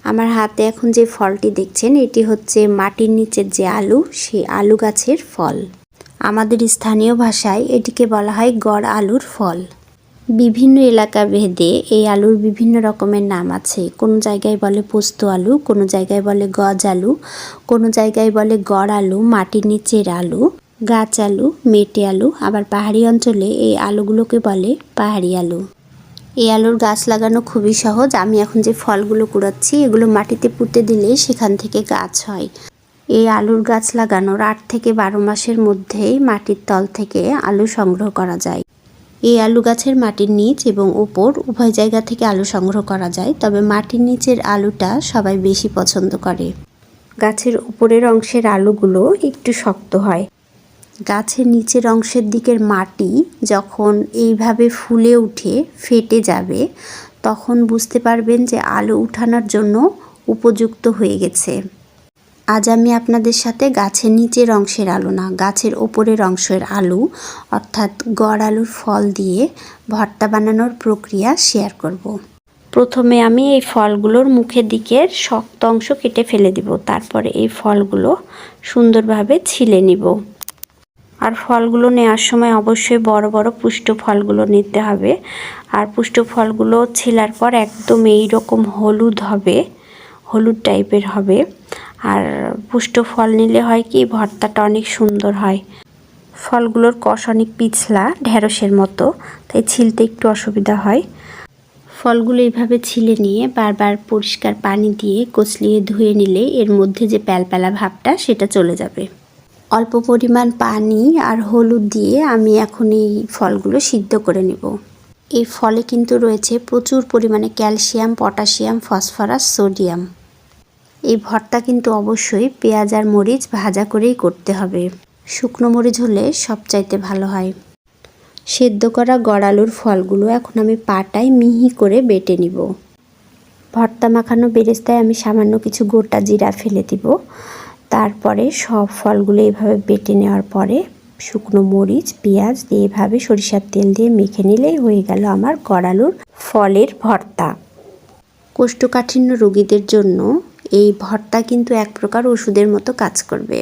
আমার হাতে এখন যে ফলটি দেখছেন এটি হচ্ছে মাটির নিচের যে আলু, সেই আলু গাছের ফল। আমাদের স্থানীয় ভাষায় এটিকে বলা হয় গড় আলুর ফল। বিভিন্ন এলাকা ভেদে এই আলুর বিভিন্ন রকমের নাম আছে। কোনো জায়গায় বলে পোস্ত আলু, কোনো জায়গায় বলে গজ আলু, কোনো জায়গায় বলে গড় আলু, মাটির নিচের আলু, গাছ আলু, মেটে আলু, আবার পাহাড়ি অঞ্চলে এই আলুগুলোকে বলে পাহাড়ি আলু। এই আলুর গাছ লাগানো খুবই সহজ। আমি এখন যে ফলগুলো কুড়াচ্ছি এগুলো মাটিতে পুঁতে দিলে সেখান থেকে গাছ হয়। এই আলুর গাছ লাগানোর 8 থেকে 12 মাসের মধ্যেই মাটির তল থেকে আলু সংগ্রহ করা যায়। এই আলু গাছের মাটির নিচ এবং উপর উভয় জায়গা থেকে আলু সংগ্রহ করা যায়, তবে মাটির নিচের আলুটা সবাই বেশি পছন্দ করে। গাছের উপরের অংশের আলুগুলো একটু শক্ত হয়। গাছের নিচের অংশের দিকের মাটি যখন এইভাবে ফুলে উঠে ফেটে যাবে তখন বুঝতে পারবেন যে আলু উঠানোর জন্য উপযুক্ত হয়ে গেছে। আজ আমি আপনাদের সাথে গাছের নিচের অংশের আলু না, গাছের ওপরের অংশের আলু অর্থাৎ গড় আলুর ফল দিয়ে ভর্তা বানানোর প্রক্রিয়া শেয়ার করব। প্রথমে আমি এই ফলগুলোর মুখের দিকের শক্ত অংশ কেটে ফেলে দিব, তারপরে এই ফলগুলো সুন্দরভাবে ছিলে নিব। আর ফলগুলো নেওয়ার সময় অবশ্যই বড় বড় পুষ্ট ফলগুলো নিতে হবে। আর পুষ্ট ফলগুলো ছিলার পর একদম এইরকম হলুদ হবে, হলুদ টাইপের হবে। আর পুষ্ট ফল নিলে হয় কি ভর্তাটা অনেক সুন্দর হয়। ফলগুলোর কষ অনেক পিছলা, ঢেঁড়সের মতো, তাই ছিলতে একটু অসুবিধা হয়। ফলগুলো এইভাবে ছিলে নিয়ে বারবার পরিষ্কার পানি দিয়ে কচলিয়ে ধুয়ে নিলে এর মধ্যে যে প্যালপ্যালা ভাবটা সেটা চলে যাবে। অল্প পরিমাণ পানি আর হলুদ দিয়ে আমি এখন এই ফলগুলো সিদ্ধ করে নেব। এই ফলে কিন্তু রয়েছে প্রচুর পরিমাণে ক্যালসিয়াম, পটাশিয়াম, ফসফরাস, সোডিয়াম। এই ভর্তা কিন্তু অবশ্যই পেঁয়াজ আর মরিচ ভাজা করেই করতে হবে। শুকনো মরিচ হলে সবচাইতে ভালো হয়। সেদ্ধ করা গড় আলুর ফলগুলো এখন আমি পাটায় মিহি করে বেটে নিব। ভর্তা মাখানো বেরেস্তায় আমি সামান্য কিছু গোটা জিরা ফেলে দিব। তারপরে সব ফলগুলো এইভাবে বেটে নেওয়ার পরে শুকনো মরিচ, পেঁয়াজ দিয়ে এভাবে সরিষার তেল দিয়ে মেখে নিলেই হয়ে গেল আমার গড় আলুর ফলের ভর্তা। কোষ্ঠকাঠিন্য রোগীদের জন্য এই ভর্তা কিন্তু এক প্রকার ওষুধের মতো কাজ করবে।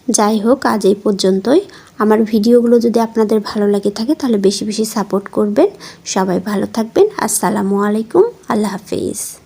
যাই হোক, আজ এই পর্যন্তই। আমার ভিডিওগুলো যদি আপনাদের ভালো লাগে থাকে তাহলে বেশি বেশি সাপোর্ট করবেন। সবাই ভালো থাকবেন। আসসালামু আলাইকুম, আল্লাহ হাফেজ।